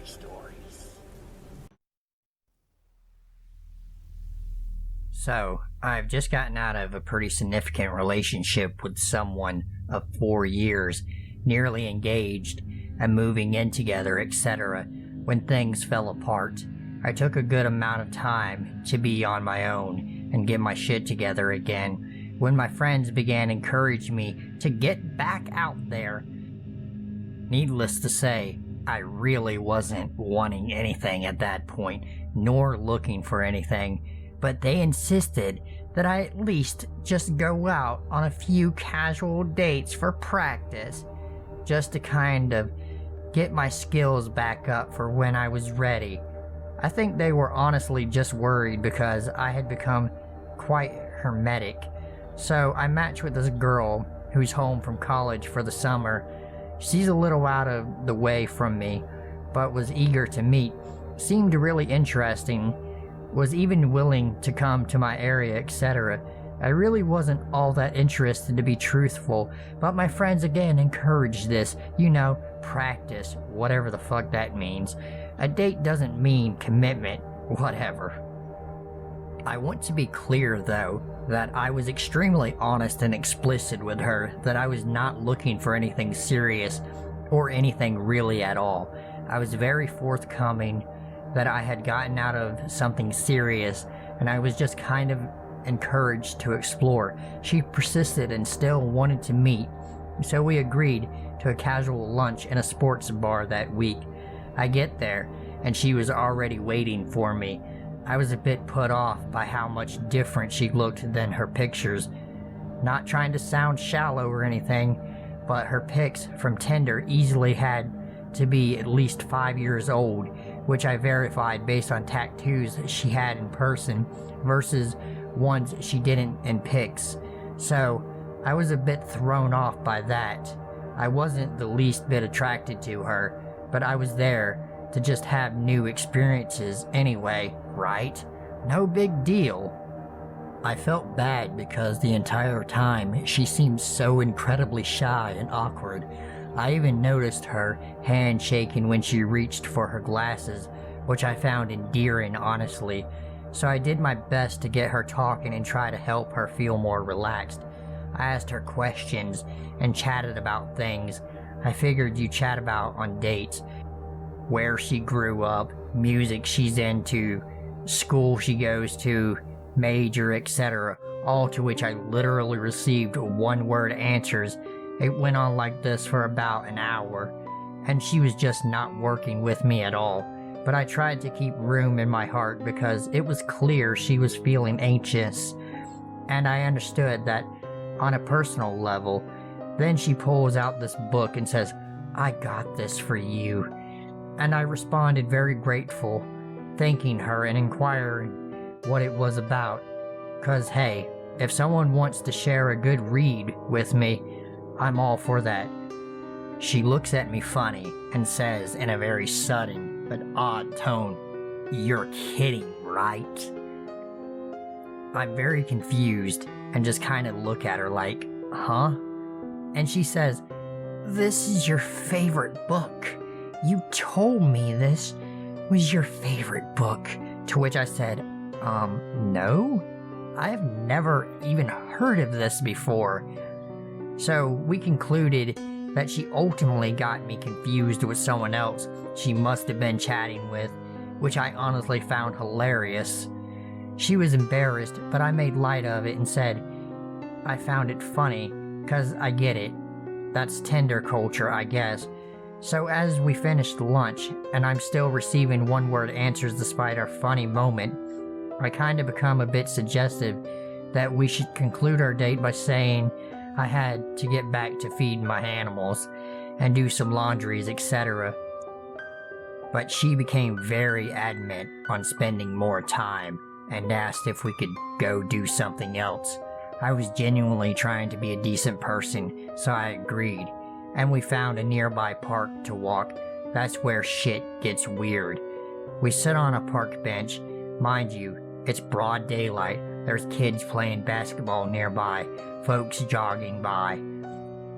scary stories. So, I've just gotten out of a pretty significant relationship with someone of 4 years, nearly engaged, and moving in together, etc. When things fell apart, I took a good amount of time to be on my own and get my shit together again. When my friends began encouraging me to get back out there, needless to say, I really wasn't wanting anything at that point, nor looking for anything, but they insisted that I at least just go out on a few casual dates for practice, just to kind of get my skills back up for when I was ready. I think they were honestly just worried because I had become quite hermetic. So I matched with this girl who's home from college for the summer. She's a little out of the way from me, but was eager to meet, seemed really interesting, was even willing to come to my area, etc. I really wasn't all that interested, to be truthful, but my friends again encouraged this, practice, whatever the fuck that means. A date doesn't mean commitment, whatever. I want to be clear though, that I was extremely honest and explicit with her that I was not looking for anything serious or anything really at all. I was very forthcoming that I had gotten out of something serious and I was just kind of encouraged to explore. She persisted and still wanted to meet, so we agreed to a casual lunch in a sports bar that week. I get there, and she was already waiting for me. I was a bit put off by how much different she looked than her pictures. Not trying to sound shallow or anything, but her pics from Tinder easily had to be at least 5 years old, which I verified based on tattoos she had in person versus ones she didn't in pics. So I was a bit thrown off by that. I wasn't the least bit attracted to her, but I was there to just have new experiences anyway, right? No big deal. I felt bad because the entire time she seemed so incredibly shy and awkward. I even noticed her hand shaking when she reached for her glasses, which I found endearing, honestly. So I did my best to get her talking and try to help her feel more relaxed. I asked her questions and chatted about things I figured you chat about on dates. Where she grew up, music she's into, school she goes to, major, etc. All to which I literally received one-word answers. It went on like this for about an hour, and she was just not working with me at all. But I tried to keep room in my heart because it was clear she was feeling anxious, and I understood that on a personal level. Then she pulls out this book and says, "I got this for you." And I responded very grateful, thanking her and inquiring what it was about. 'Cause hey, if someone wants to share a good read with me, I'm all for that. She looks at me funny and says in a very sudden but odd tone, "You're kidding, right?" I'm very confused and just kind of look at her like, "Huh?" And she says, "This is your favorite book. You told me this was your favorite book." To which I said, no? I've never even heard of this before." So we concluded that she ultimately got me confused with someone else she must have been chatting with, which I honestly found hilarious. She was embarrassed, but I made light of it and said, "I found it funny, 'cause I get it. That's Tinder culture, I guess." So as we finished lunch, and I'm still receiving one-word answers despite our funny moment, I kind of become a bit suggestive that we should conclude our date by saying I had to get back to feed my animals and do some laundries, etc. But she became very adamant on spending more time and asked if we could go do something else. I was genuinely trying to be a decent person, so I agreed, and we found a nearby park to walk. That's where shit gets weird. We sit on a park bench. Mind you, it's broad daylight. There's kids playing basketball nearby, folks jogging by.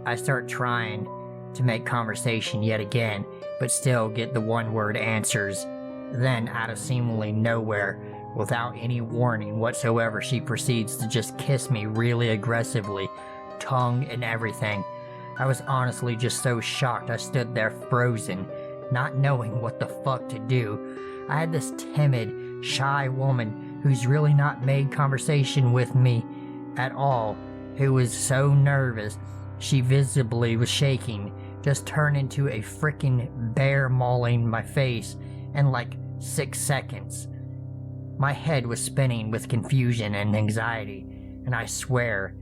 I start trying to make conversation yet again, but still get the one-word answers. Then, out of seemingly nowhere, without any warning whatsoever, she proceeds to just kiss me really aggressively, tongue and everything. I was honestly just so shocked I stood there frozen, not knowing what the fuck to do. I had this timid, shy woman who's really not made conversation with me at all, who was so nervous she visibly was shaking, just turned into a frickin' bear mauling my face in like 6 seconds. My head was spinning with confusion and anxiety, and I swear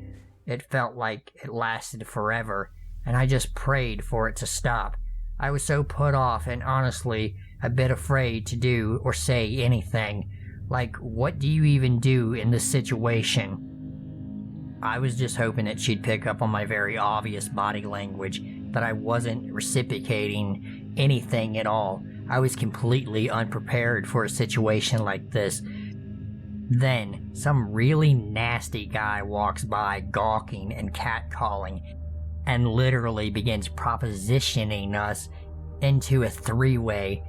it felt like it lasted forever, and I just prayed for it to stop. I was so put off and honestly a bit afraid to do or say anything. Like, what do you even do in this situation? I was just hoping that she'd pick up on my very obvious body language, that I wasn't reciprocating anything at all. I was completely unprepared for a situation like this. Then, some really nasty guy walks by gawking and catcalling, and literally begins propositioning us into a three-way,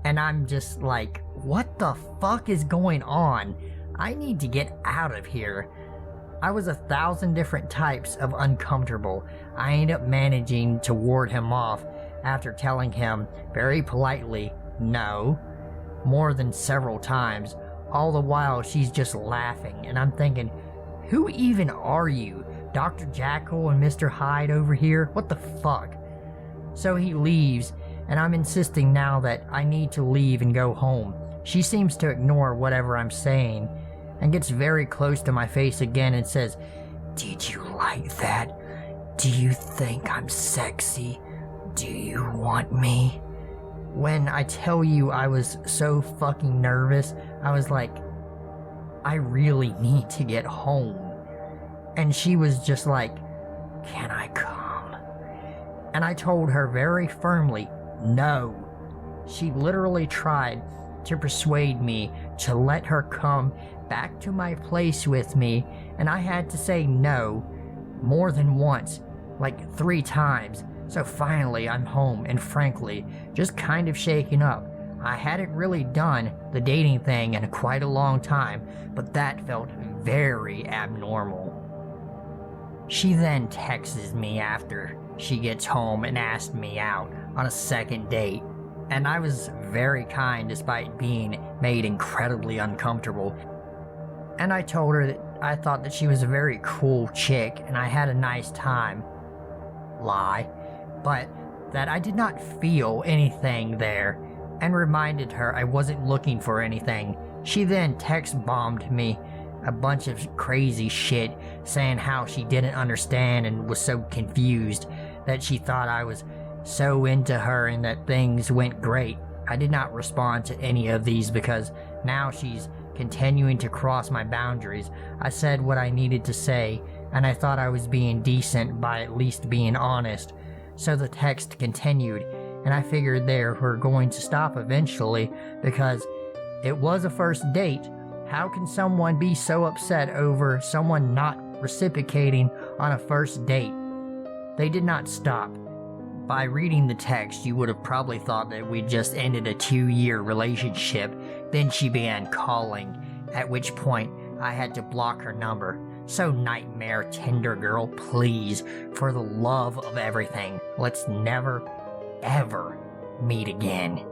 and I'm just like, what the fuck is going on? I need to get out of here. I was 1,000 different types of uncomfortable. I ended up managing to ward him off after telling him very politely no more than several times. All the while she's just laughing, and I'm thinking, who even are you? Dr. Jekyll and Mr. Hyde over here? What the fuck? So he leaves, and I'm insisting now that I need to leave and go home. She seems to ignore whatever I'm saying and gets very close to my face again and says, "Did you like that? Do you think I'm sexy? Do you want me?" When I tell you I was so fucking nervous, I was like, I really need to get home. And she was just like, "Can I come?" And I told her very firmly, no. She literally tried to persuade me to let her come back to my place with me, and I had to say no more than once, like 3 times. So finally I'm home, and frankly, just kind of shaken up. I hadn't really done the dating thing in quite a long time, but that felt very abnormal. She then texts me after she gets home and asked me out on a second date, and I was very kind despite being made incredibly uncomfortable. And I told her that I thought that she was a very cool chick and I had a nice time. Lie. But that I did not feel anything there, and reminded her I wasn't looking for anything. She then text bombed me a bunch of crazy shit, saying how she didn't understand and was so confused, that she thought I was so into her and that things went great. I did not respond to any of these because now she's continuing to cross my boundaries. I said what I needed to say, and I thought I was being decent by at least being honest. So the text continued, and I figured they were going to stop eventually because it was a first date. How can someone be so upset over someone not reciprocating on a first date? They did not stop. By reading the text, you would have probably thought that we just ended a 2-year relationship. Then she began calling, at which point I had to block her number. So nightmare Tinder girl, please, for the love of everything, let's never, ever meet again.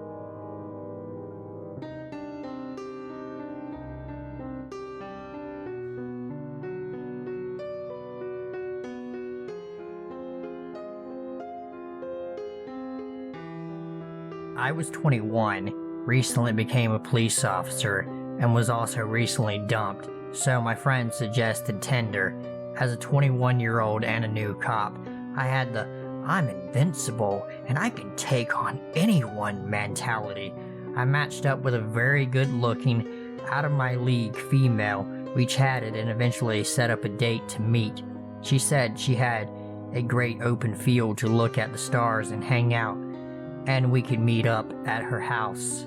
I was 21, recently became a police officer, and was also recently dumped, so my friend suggested Tinder. As a 21-year-old and a new cop, I had the I'm invincible and I can take on anyone mentality. I matched up with a very good-looking, out-of-my-league female. We chatted and eventually set up a date to meet. She said she had a great open field to look at the stars and hang out, and we could meet up at her house.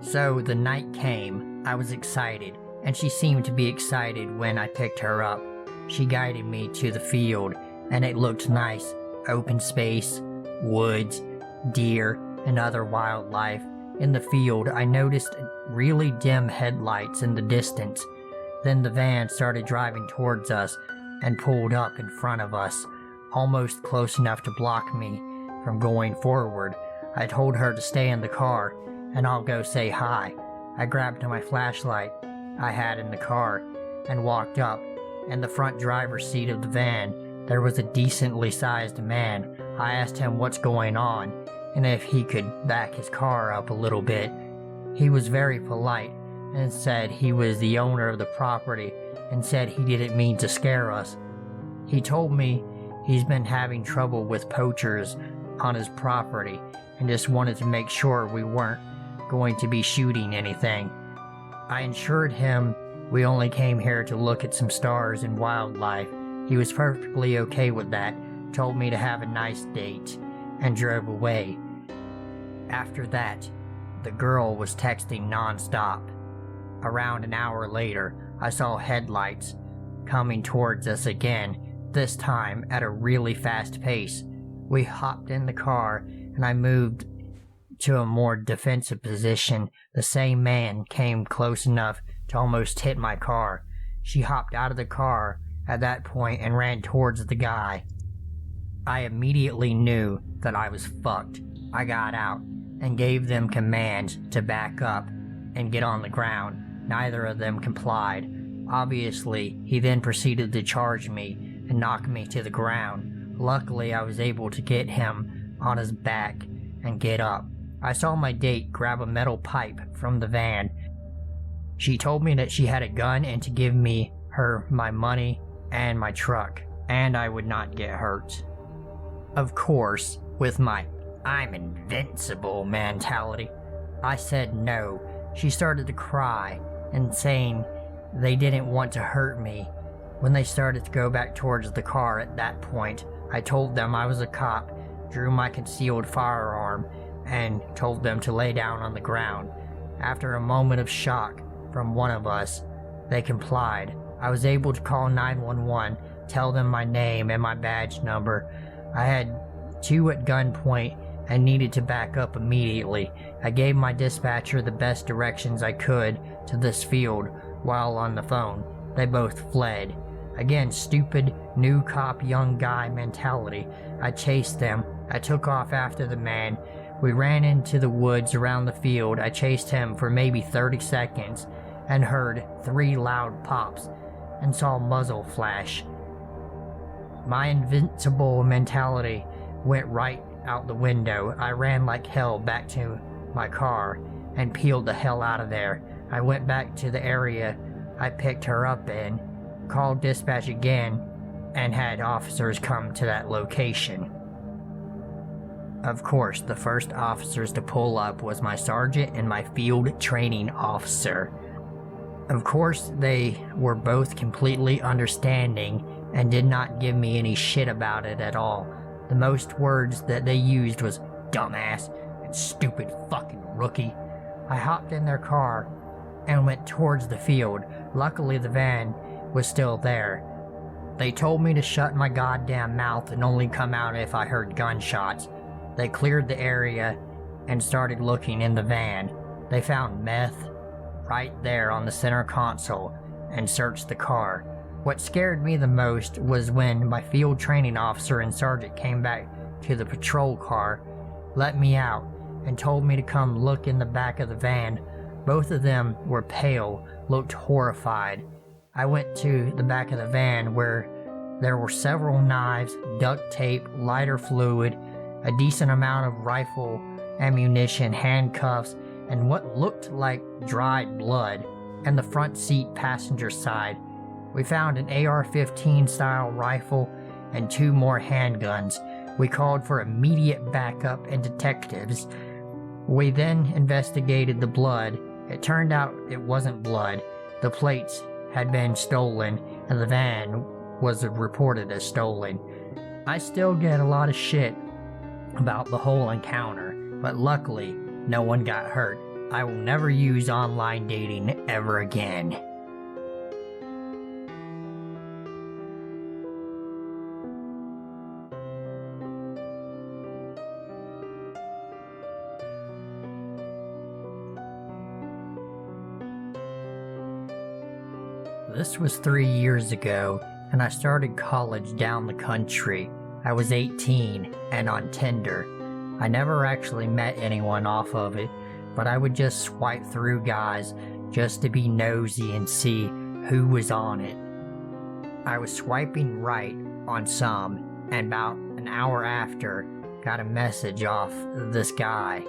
So the night came. I was excited, and she seemed to be excited when I picked her up. She guided me to the field, and it looked nice. Open space, woods, deer, and other wildlife. In the field, I noticed really dim headlights in the distance. Then the van started driving towards us and pulled up in front of us, almost close enough to block me from going forward. I told her to stay in the car and I'll go say hi. I grabbed my flashlight I had in the car and walked up. In the front driver's seat of the van, there was a decently sized man. I asked him what's going on and if he could back his car up a little bit. He was very polite and said he was the owner of the property and said he didn't mean to scare us. He told me he's been having trouble with poachers on his property and just wanted to make sure we weren't going to be shooting anything. I assured him we only came here to look at some stars and wildlife. He was perfectly okay with that, told me to have a nice date, and drove away. After that, the girl was texting non-stop. Around an hour later, I saw headlights coming towards us again, this time at a really fast pace. We hopped in the car and I moved to a more defensive position. The same man came close enough to almost hit my car. She hopped out of the car at that point and ran towards the guy. I immediately knew that I was fucked. I got out and gave them commands to back up and get on the ground. Neither of them complied. Obviously, he then proceeded to charge me and knock me to the ground. Luckily, I was able to get him on his back and get up. I saw my date grab a metal pipe from the van. She told me that she had a gun and to give me my money and my truck, and I would not get hurt. Of course, with my "I'm invincible" mentality, I said no. She started to cry and saying they didn't want to hurt me. When they started to go back towards the car at that point, I told them I was a cop, drew my concealed firearm, and told them to lay down on the ground. After a moment of shock from one of us, they complied. I was able to call 911, tell them my name and my badge number. I had two at gunpoint and needed to back up immediately. I gave my dispatcher the best directions I could to this field while on the phone. They both fled. Again, stupid, new cop, young guy mentality. I chased them. I took off after the man. We ran into the woods around the field. I chased him for maybe 30 seconds and heard 3 loud pops and saw muzzle flash. My invincible mentality went right out the window. I ran like hell back to my car and peeled the hell out of there. I went back to the area I picked her up in, called dispatch again, and had officers come to that location. Of course, the first officers to pull up was my sergeant and my field training officer. Of course, they were both completely understanding and did not give me any shit about it at all. The most words that they used was "dumbass" and "stupid fucking rookie." I hopped in their car and went towards the field. Luckily, the van was still there. They told me to shut my goddamn mouth and only come out if I heard gunshots. They cleared the area and started looking in the van. They found meth right there on the center console and searched the car. What scared me the most was when my field training officer and sergeant came back to the patrol car, let me out, and told me to come look in the back of the van. Both of them were pale, looked horrified. I went to the back of the van where there were several knives, duct tape, lighter fluid, a decent amount of rifle ammunition, handcuffs, and what looked like dried blood, and the front seat passenger side. We found an AR-15 style rifle and 2 more handguns. We called for immediate backup and detectives. We then investigated the blood. It turned out it wasn't blood. The plates had been stolen and the van was reported as stolen. I still get a lot of shit about the whole encounter, but luckily no one got hurt. I will never use online dating ever again. This was 3 years ago, and I started college down the country. I was 18 and on Tinder. I never actually met anyone off of it, but I would just swipe through guys just to be nosy and see who was on it. I was swiping right on some, and about an hour after, got a message off this guy,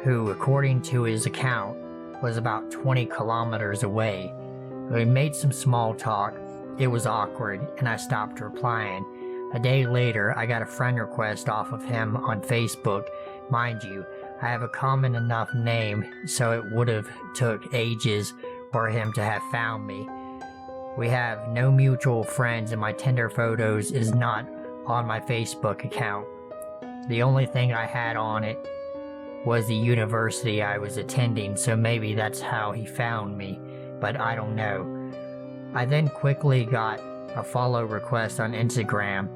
who, according to his account, was about 20 kilometers away. We made some small talk. It was awkward, and I stopped replying. A day later, I got a friend request off of him on Facebook. Mind you, I have a common enough name, so it would have took ages for him to have found me. We have no mutual friends, and my Tinder photos is not on my Facebook account. The only thing I had on it was the university I was attending, so maybe that's how he found me, but I don't know. I then quickly got a follow request on Instagram,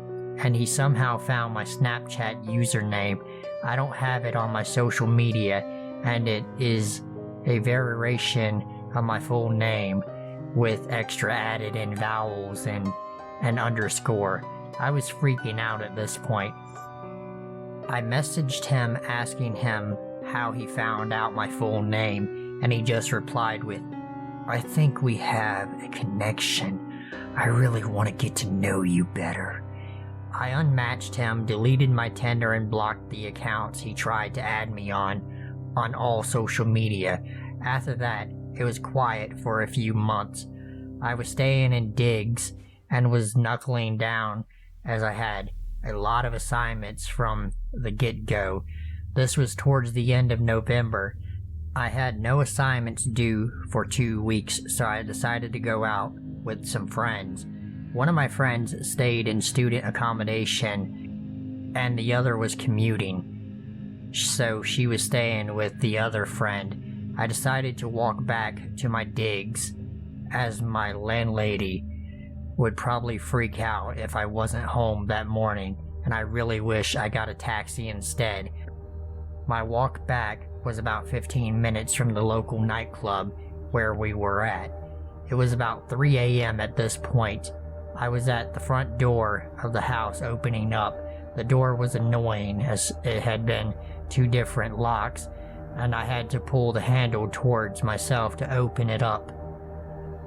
and he somehow found my Snapchat username. I don't have it on my social media, and it is a variation of my full name with extra added in vowels and an underscore. I was freaking out at this point. I messaged him asking him how he found out my full name, and he just replied with, "I think we have a connection. I really want to get to know you better." I unmatched him, deleted my Tinder, and blocked the accounts he tried to add me on all social media. After that, it was quiet for a few months. I was staying in digs and was knuckling down as I had a lot of assignments from the get-go. This was towards the end of November. I had no assignments due for 2 weeks, so I decided to go out with some friends. One of my friends stayed in student accommodation, and the other was commuting, so she was staying with the other friend. I decided to walk back to my digs, as my landlady would probably freak out if I wasn't home that morning, and I really wish I got a taxi instead. My walk back was about 15 minutes from the local nightclub where we were at. It was about 3 a.m. at this point. I was at the front door of the house opening up. The door was annoying as it had been 2 different locks, and I had to pull the handle towards myself to open it up.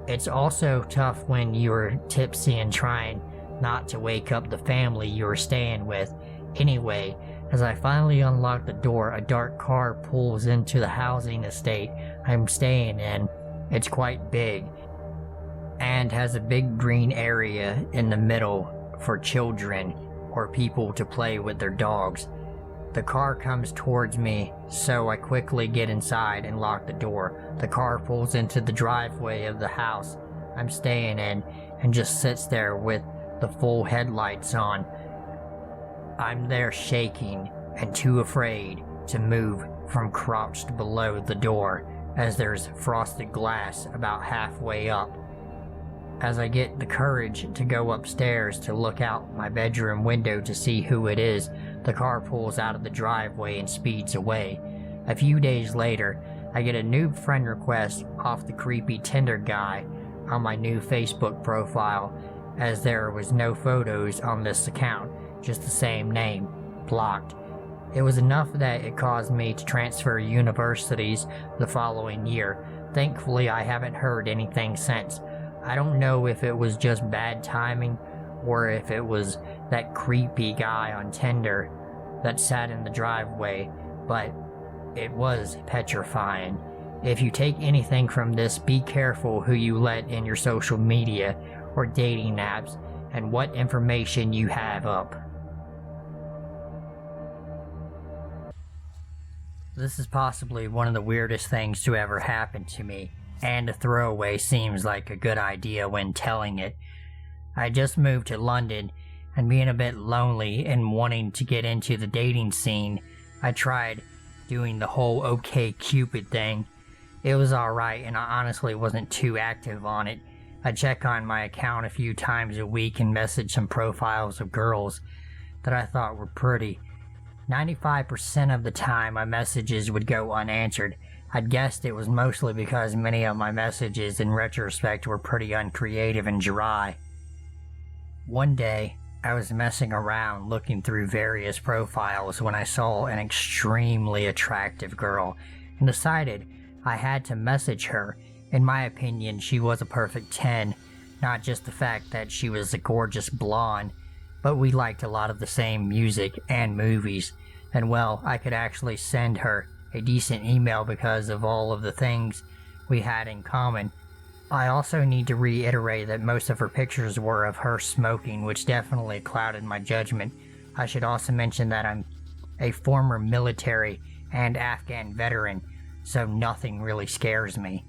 It's also tough when you're tipsy and trying not to wake up the family you're staying with. Anyway, as I finally unlock the door, a dark car pulls into the housing estate I'm staying in. It's quite big and has a big green area in the middle for children or people to play with their dogs. The car comes towards me, so I quickly get inside and lock the door. The car pulls into the driveway of the house I'm staying in and just sits there with the full headlights on. I'm there shaking and too afraid to move from crouched below the door, as there's frosted glass about halfway up. As I get the courage to go upstairs to look out my bedroom window to see who it is, the car pulls out of the driveway and speeds away. A few days later, I get a new friend request off the creepy Tinder guy on my new Facebook profile, as there was no photos on this account, just the same name, blocked. It was enough that it caused me to transfer universities the following year. Thankfully, I haven't heard anything since. I don't know if it was just bad timing or if it was that creepy guy on Tinder that sat in the driveway, but it was petrifying. If you take anything from this, be careful who you let in your social media or dating apps and what information you have up. This is possibly one of the weirdest things to ever happen to me, and a throwaway seems like a good idea when telling it. I just moved to London, and being a bit lonely and wanting to get into the dating scene, I tried doing the whole OkCupid thing. It was alright, and I honestly wasn't too active on it. I check on my account a few times a week and message some profiles of girls that I thought were pretty. 95% of the time my messages would go unanswered. I'd guessed it was mostly because many of my messages in retrospect were pretty uncreative and dry. One day, I was messing around looking through various profiles when I saw an extremely attractive girl and decided I had to message her. In my opinion, she was a perfect 10, not just the fact that she was a gorgeous blonde, but we liked a lot of the same music and movies, and well, I could actually send her a decent email because of all of the things we had in common. I also need to reiterate that most of her pictures were of her smoking, which definitely clouded my judgment. I should also mention that I'm a former military and Afghan veteran, so nothing really scares me.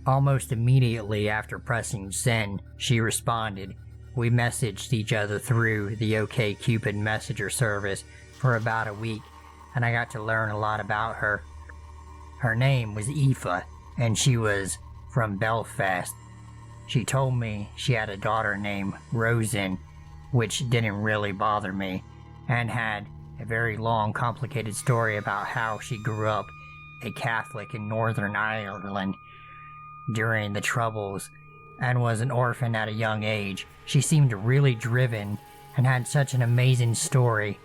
Almost immediately after pressing send, she responded. We messaged each other through the OkCupid messenger service for about a week, and I got to learn a lot about her. Her name was Aoife, and she was from Belfast. She told me she had a daughter named Rosen, which didn't really bother me, and had a very long, complicated story about how she grew up a Catholic in Northern Ireland during the Troubles and was an orphan at a young age. She seemed really driven and had such an amazing story.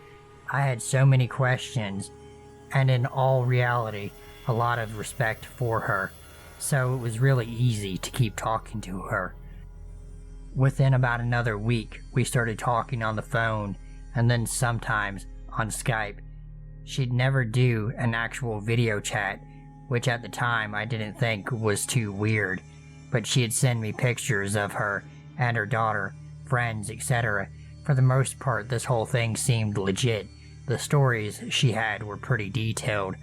I had so many questions, and in all reality, a lot of respect for her. So it was really easy to keep talking to her. Within about another week, we started talking on the phone, and then sometimes on Skype. She'd never do an actual video chat, which at the time I didn't think was too weird, but she'd send me pictures of her and her daughter, friends, etc. For the most part, this whole thing seemed legit. The stories she had were pretty detailed,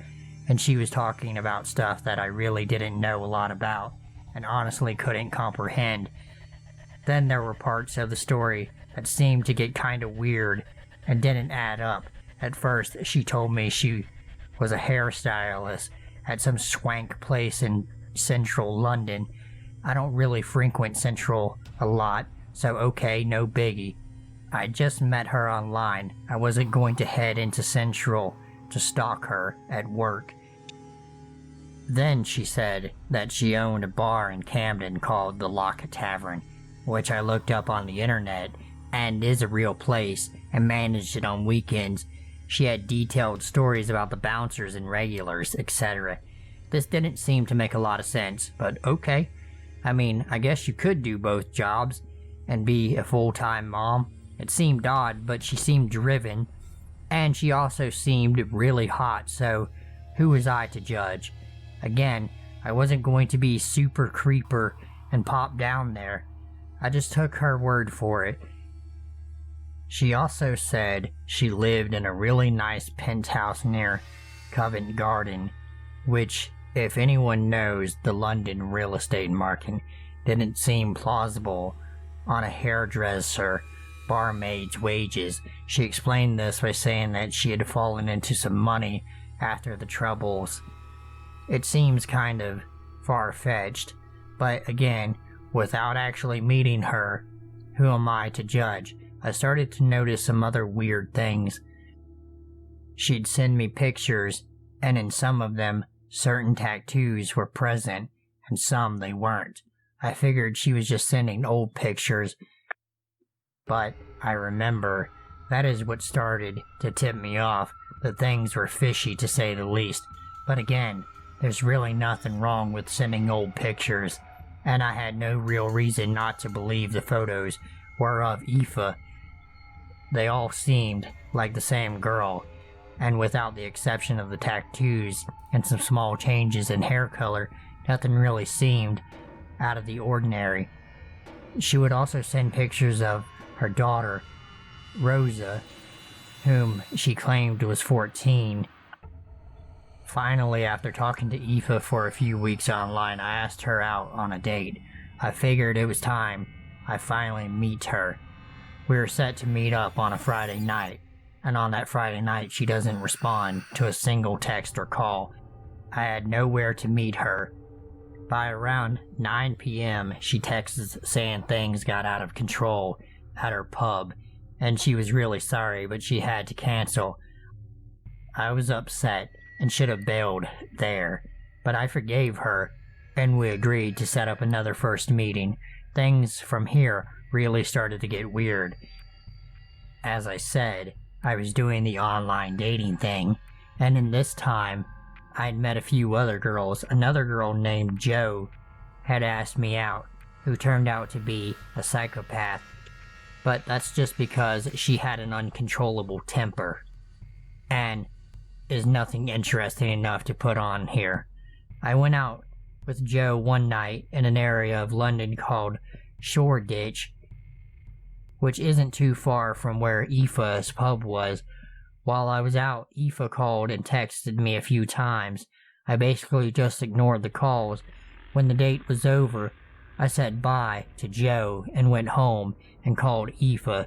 and she was talking about stuff that I really didn't know a lot about, and honestly couldn't comprehend. Then there were parts of the story that seemed to get kinda weird and didn't add up. At first, she told me she was a hairstylist at some swank place in central London. I don't really frequent Central a lot, so okay, no biggie. I just met her online. I wasn't going to head into Central to stalk her at work. Then she said that she owned a bar in Camden called the Lock Tavern, which I looked up on the internet and is a real place, and managed it on weekends. She had detailed stories about the bouncers and regulars, etc. This didn't seem to make a lot of sense, but okay. I mean, I guess you could do both jobs and be a full-time mom. It seemed odd, but she seemed driven, and she also seemed really hot, so who was I to judge? Again, I wasn't going to be super creeper and pop down there. I just took her word for it. She also said she lived in a really nice penthouse near Covent Garden, which, if anyone knows the London real estate market, didn't seem plausible on a hairdresser barmaid's wages. She explained this by saying that she had fallen into some money after the Troubles. It seems kind of far-fetched, but again, without actually meeting her, who am I to judge? I started to notice some other weird things. She'd send me pictures, and in some of them, certain tattoos were present, and some they weren't. I figured she was just sending old pictures, but I remember that is what started to tip me off, that things were fishy to say the least. But again, there's really nothing wrong with sending old pictures, and I had no real reason not to believe the photos were of Aoife. They all seemed like the same girl, and without the exception of the tattoos and some small changes in hair color, nothing really seemed out of the ordinary. She would also send pictures of her daughter, Rosa, whom she claimed was 14. Finally, after talking to Aoife for a few weeks online, I asked her out on a date. I figured it was time I finally meet her. We were set to meet up on a Friday night, and on that Friday night she doesn't respond to a single text or call. I had nowhere to meet her. By around 9 p.m., she texts saying things got out of control at her pub, and she was really sorry, but she had to cancel. I was upset and should have bailed there, but I forgave her, and we agreed to set up another first meeting. Things from here really started to get weird. As I said, I was doing the online dating thing, and in this time, I'd met a few other girls. Another girl named Jo had asked me out, who turned out to be a psychopath, but that's just because she had an uncontrollable temper, and is nothing interesting enough to put on here. I went out with Jo one night in an area of London called Shoreditch, which isn't too far from where Aoife's pub was. While I was out, Aoife called and texted me a few times. I basically just ignored the calls. When the date was over, I said bye to Jo and went home and called Aoife.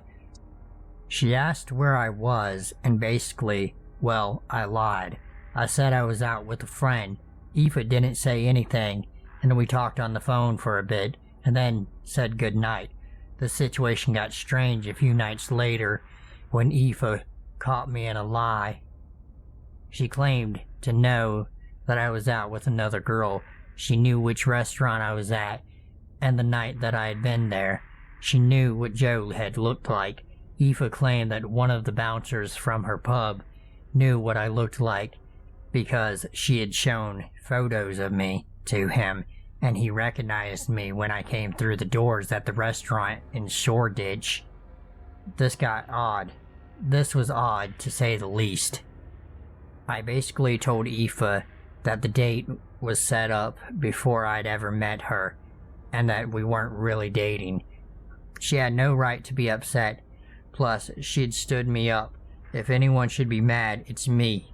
She asked where I was, and basically, well, I lied. I said I was out with a friend. Aoife didn't say anything, and we talked on the phone for a bit, and then said goodnight. The situation got strange a few nights later when Aoife caught me in a lie. She claimed to know that I was out with another girl. She knew which restaurant I was at and the night that I had been there. She knew what Jo had looked like. Aoife claimed that one of the bouncers from her pub knew what I looked like because she had shown photos of me to him, and he recognized me when I came through the doors at the restaurant in Shoreditch. This got odd. This was odd, to say the least. I basically told Aoife that the date was set up before I'd ever met her, and that we weren't really dating. She had no right to be upset, plus she'd stood me up. If anyone should be mad, it's me.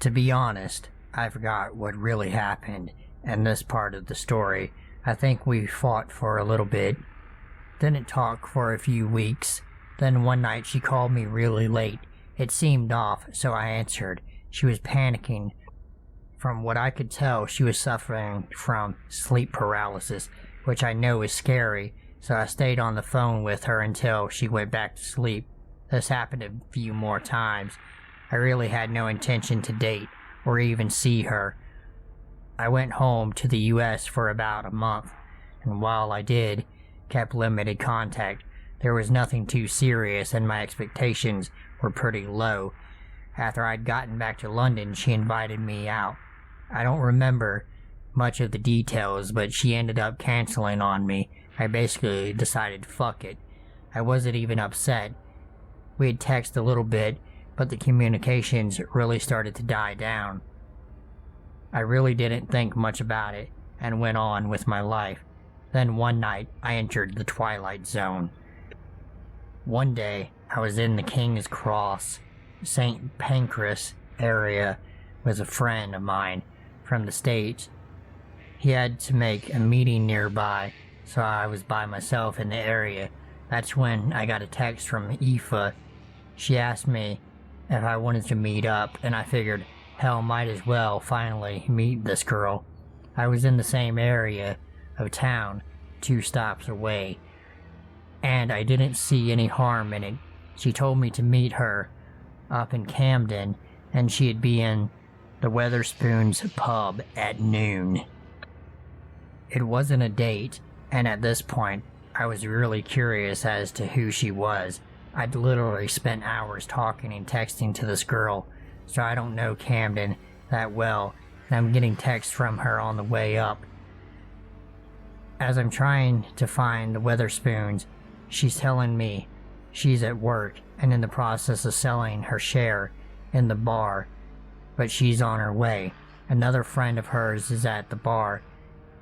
To be honest, I forgot what really happened in this part of the story. I think we fought for a little bit, didn't talk for a few weeks. Then one night she called me really late. It seemed off, so I answered. She was panicking. From what I could tell, she was suffering from sleep paralysis, which I know is scary, so I stayed on the phone with her until she went back to sleep. This happened a few more times. I really had no intention to date or even see her. I went home to the US for about a month, and while I did, kept limited contact. There was nothing too serious, and my expectations were pretty low. After I'd gotten back to London, she invited me out. I don't remember much of the details, but she ended up canceling on me. I basically decided fuck it. I wasn't even upset. We had texted a little bit, but the communications really started to die down. I really didn't think much about it, and went on with my life. Then one night, I entered the Twilight Zone. One day, I was in the King's Cross, St. Pancras area with a friend of mine from the States. He had to make a meeting nearby, so I was by myself in the area. That's when I got a text from Aoife. She asked me if I wanted to meet up, and I figured, hell, might as well finally meet this girl. I was in the same area of town, 2 stops away, and I didn't see any harm in it. She told me to meet her up in Camden, and she'd be in the Weatherspoons pub at noon. It wasn't a date, and at this point, I was really curious as to who she was. I'd literally spent hours talking and texting to this girl, so I don't know Camden that well, and I'm getting texts from her on the way up. As I'm trying to find the Weatherspoons, she's telling me she's at work and in the process of selling her share in the bar, but she's on her way. Another friend of hers is at the bar,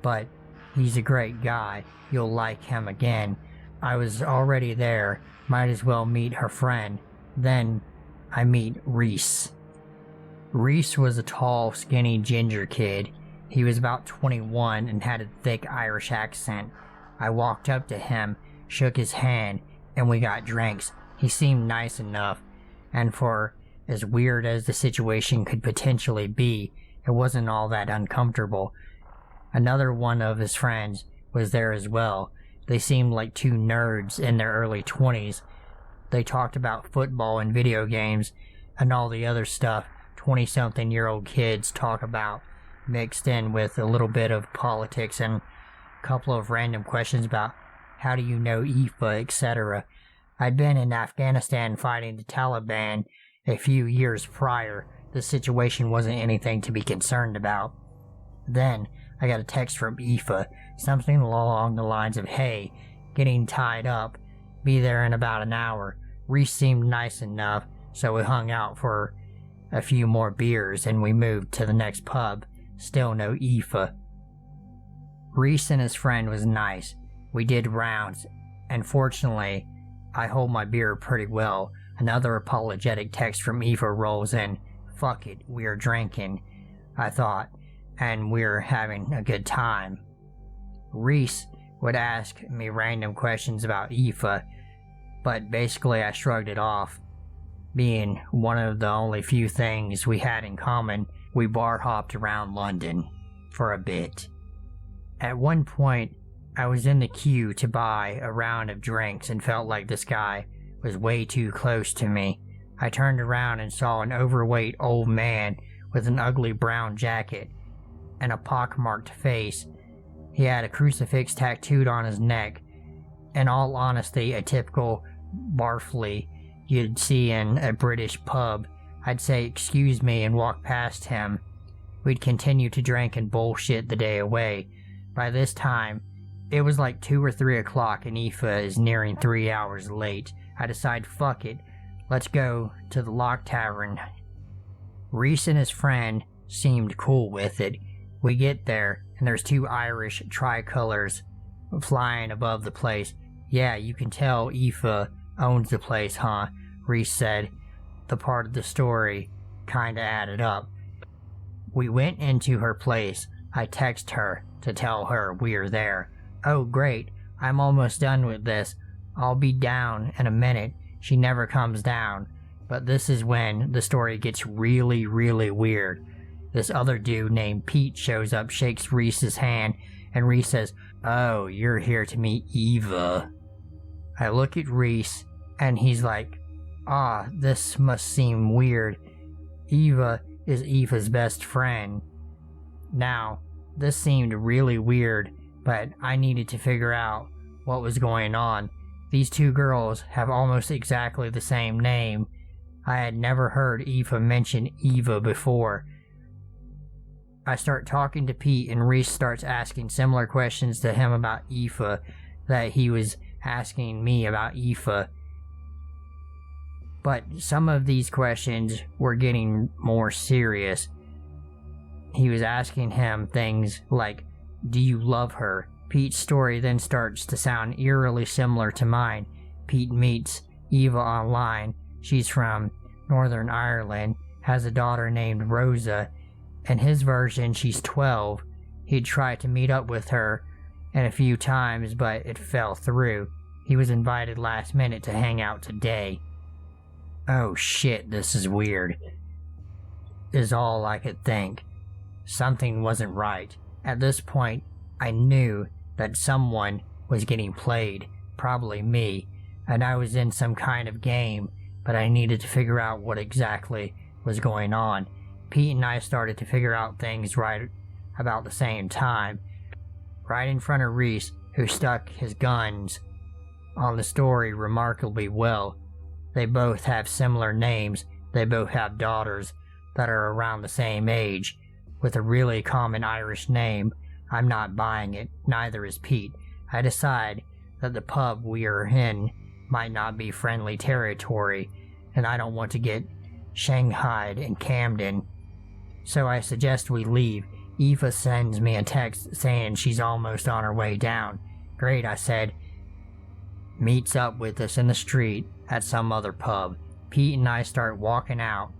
but he's a great guy. You'll like him again. I was already there, might as well meet her friend. Then I meet Reese. Reese was a tall, skinny ginger kid. He was about 21 and had a thick Irish accent. I walked up to him, shook his hand, and we got drinks. He seemed nice enough, and for as weird as the situation could potentially be, it wasn't all that uncomfortable. Another one of his friends was there as well. They seemed like 2 nerds in their early 20s. They talked about football and video games and all the other stuff 20-something-year-old kids talk about. mixed in with a little bit of politics and a couple of random questions about how do you know Aoife, etc. I'd been in Afghanistan fighting the Taliban a few years prior. The situation wasn't anything to be concerned about. Then, I got a text from Aoife, something along the lines of, "Hey, getting tied up, be there in about an hour." Reese seemed nice enough, so we hung out for a few more beers and we moved to the next pub. Still no Aoife. Reese and his friend was nice. We did rounds, and fortunately, I hold my beer pretty well. Another apologetic text from Aoife rolls in. "Fuck it, we're drinking," I thought, and we're having a good time. Reese would ask me random questions about Aoife, but basically I shrugged it off. Being one of the only few things we had in common, we bar hopped around London for a bit. At one point, I was in the queue to buy a round of drinks and felt like this guy was way too close to me. I turned around and saw an overweight old man with an ugly brown jacket and a pockmarked face. He had a crucifix tattooed on his neck. In all honesty, a typical barfly you'd see in a British pub. I'd say excuse me and walk past him. We'd continue to drink and bullshit the day away. By this time, it was like 2 or 3 o'clock and Aoife is nearing 3 hours late. I decide, fuck it, let's go to the Lock Tavern. Reese and his friend seemed cool with it. We get there, and there's 2 Irish tricolors flying above the place. "Yeah, you can tell Aoife owns the place, huh?" Reese said. The part of the story kinda added up. We went into her place. I text her to tell her we're there. "Oh great, I'm almost done with this. I'll be down in a minute." She never comes down, but this is when the story gets really, really weird. This other dude named Pete shows up, shakes Reese's hand, and Reese says, "Oh, you're here to meet Eva." I look at Reese, and he's like, this must seem weird. Eva is Aoife's best friend. Now, this seemed really weird, but I needed to figure out what was going on. These 2 girls have almost exactly the same name. I had never heard Aoife mention Eva before. I start talking to Pete, and Reese starts asking similar questions to him about Aoife that he was asking me about Aoife. But some of these questions were getting more serious. He was asking him things like, "Do you love her?" Pete's story then starts to sound eerily similar to mine. Pete meets Eva online. She's from Northern Ireland, has a daughter named Rosa. In his version, she's 12. He'd tried to meet up with her a few times, but it fell through. He was invited last minute to hang out today. "Oh shit, this is weird," is all I could think. Something wasn't right. At this point, I knew that someone was getting played, probably me, and I was in some kind of game, but I needed to figure out what exactly was going on. Pete and I started to figure out things right about the same time. Right in front of Reese, who stuck his guns on the story remarkably well. They both have similar names. They both have daughters that are around the same age, with a really common Irish name. I'm not buying it, neither is Pete. I decide that the pub we are in might not be friendly territory, and I don't want to get shanghaied in Camden. So I suggest we leave. Aoife sends me a text saying she's almost on her way down. Great, I said. Meets up with us in the street at some other pub. Pete and I start walking out.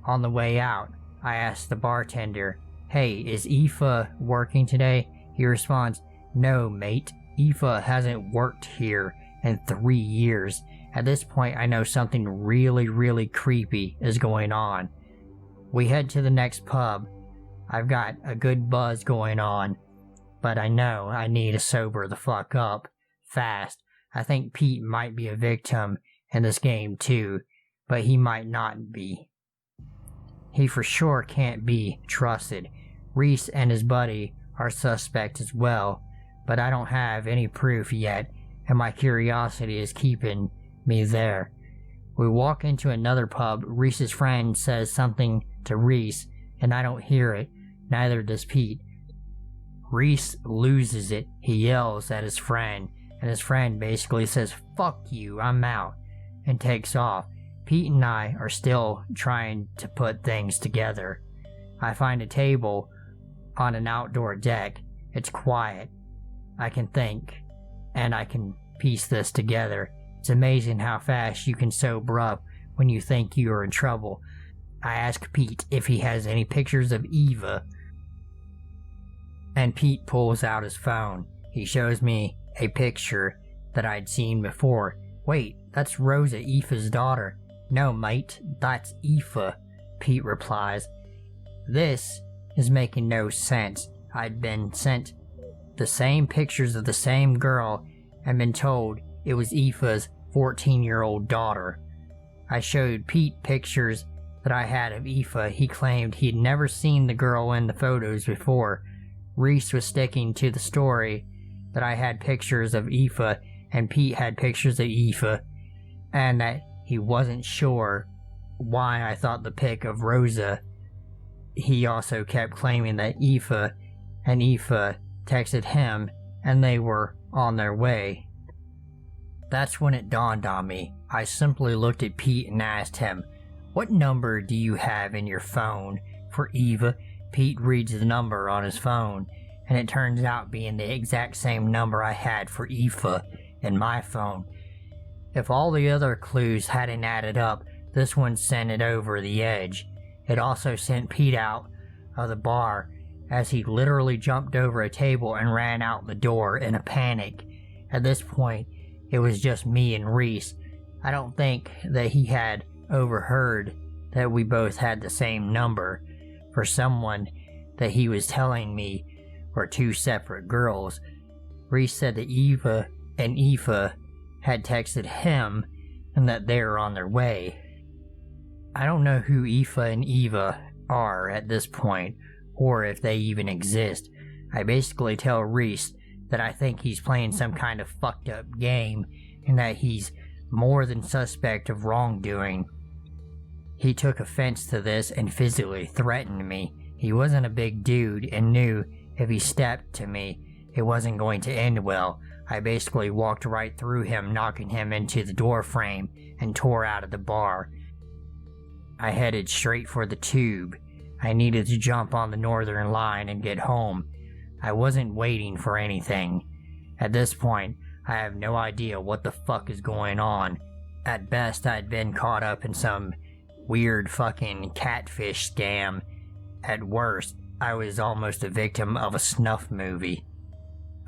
On the way out, I ask the bartender, "Hey, is Aoife working today?" He responds, "No, mate. Aoife hasn't worked here in 3 years." At this point, I know something really, really creepy is going on. We head to the next pub. I've got a good buzz going on, but I know I need to sober the fuck up fast. I think Pete might be a victim in this game too, but he might not be. He for sure can't be trusted. Reese and his buddy are suspect as well, but I don't have any proof yet, and my curiosity is keeping me there. We walk into another pub. Reese's friend says something to Reese, and I don't hear it. Neither does Pete. Reese loses it. He yells at his friend, and his friend basically says, "Fuck you, I'm out," and takes off. Pete and I are still trying to put things together. I find a table on an outdoor deck. It's quiet. I can think, and I can piece this together. It's amazing how fast you can sober up when you think you are in trouble. I ask Pete if he has any pictures of Eva, and Pete pulls out his phone. He shows me a picture that I'd seen before. "Wait, that's Rosa, Aoife's daughter." "No, mate, that's Aoife," Pete replies. This is making no sense. I'd been sent the same pictures of the same girl and been told it was Aoife's 14-year-old daughter. I showed Pete pictures that I had of Aoife. He claimed he'd never seen the girl in the photos before. Reese was sticking to the story that I had pictures of Aoife and Pete had pictures of Aoife, and that he wasn't sure why I thought the pic of Rosa. He also kept claiming that Aoife and Aoife texted him and they were on their way. That's when it dawned on me. I simply looked at Pete and asked him, "What number do you have in your phone for Eva?" Pete reads the number on his phone, and it turns out being the exact same number I had for Aoife in my phone. If all the other clues hadn't added up, this one sent it over the edge. It also sent Pete out of the bar, as he literally jumped over a table and ran out the door in a panic. At this point, it was just me and Reese. I don't think that he had overheard that we both had the same number for someone that he was telling me were two separate girls. Reese said that Eva and Aoife had texted him and that they were on their way. I don't know who Aoife and Eva are at this point, or if they even exist. I basically tell Reese that I think he's playing some kind of fucked up game and that he's more than suspect of wrongdoing. He took offense to this and physically threatened me. He wasn't a big dude and knew if he stepped to me, it wasn't going to end well. I basically walked right through him, knocking him into the door frame, and tore out of the bar. I headed straight for the tube. I needed to jump on the Northern Line and get home. I wasn't waiting for anything. At this point, I have no idea what the fuck is going on. At best, I'd been caught up in some weird fucking catfish scam. At worst, I was almost a victim of a snuff movie.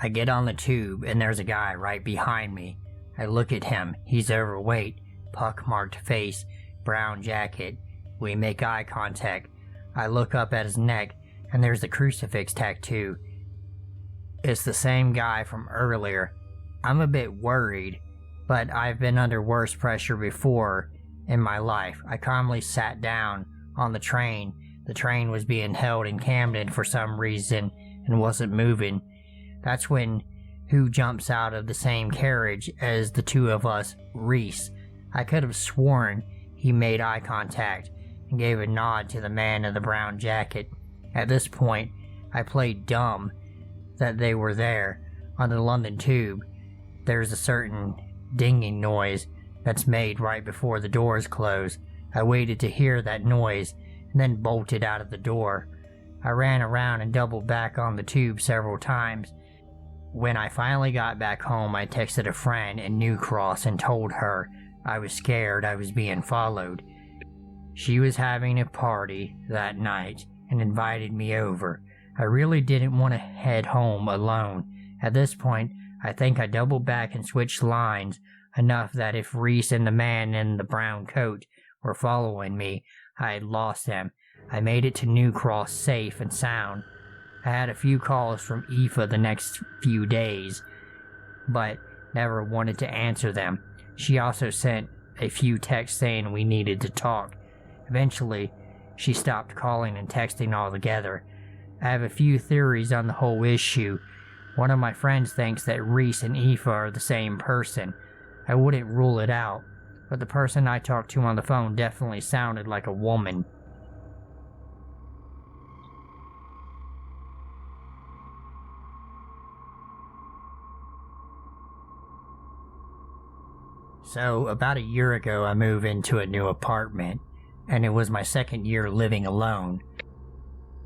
I get on the tube and there's a guy right behind me. I look at him. He's overweight, pockmarked face, brown jacket. We make eye contact. I look up at his neck and there's a crucifix tattoo. It's the same guy from earlier. I'm a bit worried, but I've been under worse pressure before in my life. I calmly sat down on the train. The train was being held in Camden for some reason and wasn't moving. That's when who jumps out of the same carriage as the two of us, Reese. I could have sworn he made eye contact and gave a nod to the man in the brown jacket. At this point, I played dumb that they were there. On the London Tube, there's a certain dinging noise that's made right before the doors close. I waited to hear that noise and then bolted out of the door. I ran around and doubled back on the tube several times. When I finally got back home, I texted a friend in New Cross and told her I was scared I was being followed. She was having a party that night and invited me over. I really didn't want to head home alone. At this point, I think I doubled back and switched lines enough that if Reese and the man in the brown coat were following me, I had lost them. I made it to New Cross safe and sound. I had a few calls from Aoife the next few days, but never wanted to answer them. She also sent a few texts saying we needed to talk. Eventually, she stopped calling and texting altogether. I have a few theories on the whole issue. One of my friends thinks that Reese and Aoife are the same person. I wouldn't rule it out, but the person I talked to on the phone definitely sounded like a woman. So, about a year ago, I moved into a new apartment, and it was my second year living alone.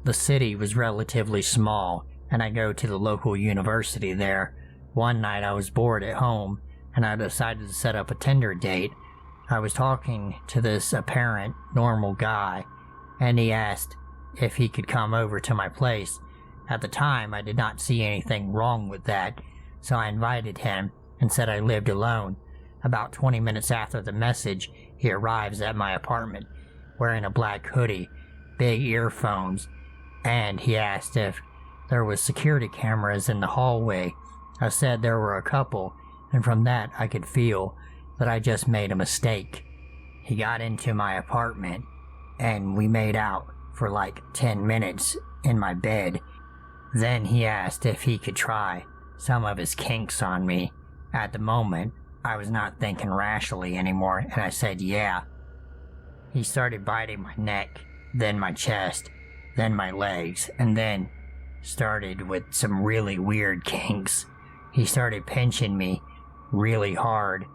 The city was relatively small, and I go to the local university there. One night I was bored at home, and I decided to set up a Tinder date. I was talking to this apparent normal guy, and he asked if he could come over to my place. At the time, I did not see anything wrong with that, so I invited him and said I lived alone. About 20 minutes after the message, he arrives at my apartment, wearing a black hoodie, big earphones, and he asked if there was security cameras in the hallway. I said there were a couple, and from that I could feel that I just made a mistake. He got into my apartment, and we made out for like 10 minutes in my bed. Then he asked if he could try some of his kinks on me. At the moment, I was not thinking rationally anymore, and I said yeah. He started biting my neck, then my chest, then my legs, and then started with some really weird kinks. He started pinching me really hard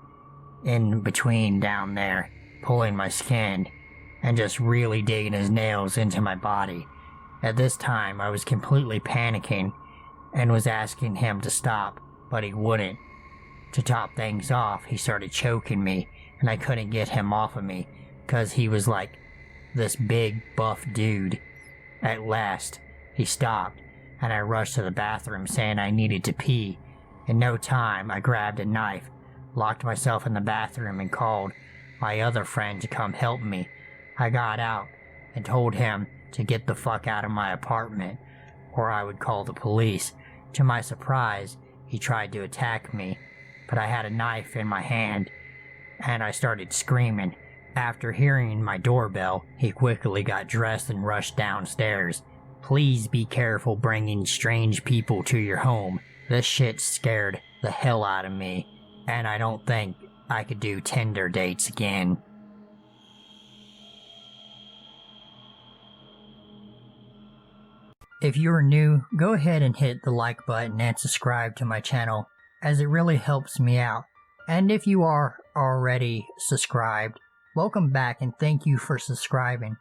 in between down there, pulling my skin, and just really digging his nails into my body. At this time, I was completely panicking and was asking him to stop, but he wouldn't. To top things off, he started choking me, and I couldn't get him off of me because he was like this big buff dude. At last, he stopped, and I rushed to the bathroom saying I needed to pee. In no time, I grabbed a knife, locked myself in the bathroom, and called my other friend to come help me. I got out and told him to get the fuck out of my apartment, or I would call the police. To my surprise, he tried to attack me, but I had a knife in my hand, and I started screaming. After hearing my doorbell, he quickly got dressed and rushed downstairs. Please be careful bringing strange people to your home. This shit scared the hell out of me, and I don't think I could do Tinder dates again. If you are new, go ahead and hit the like button and subscribe to my channel, as it really helps me out. And if you are already subscribed, welcome back and thank you for subscribing.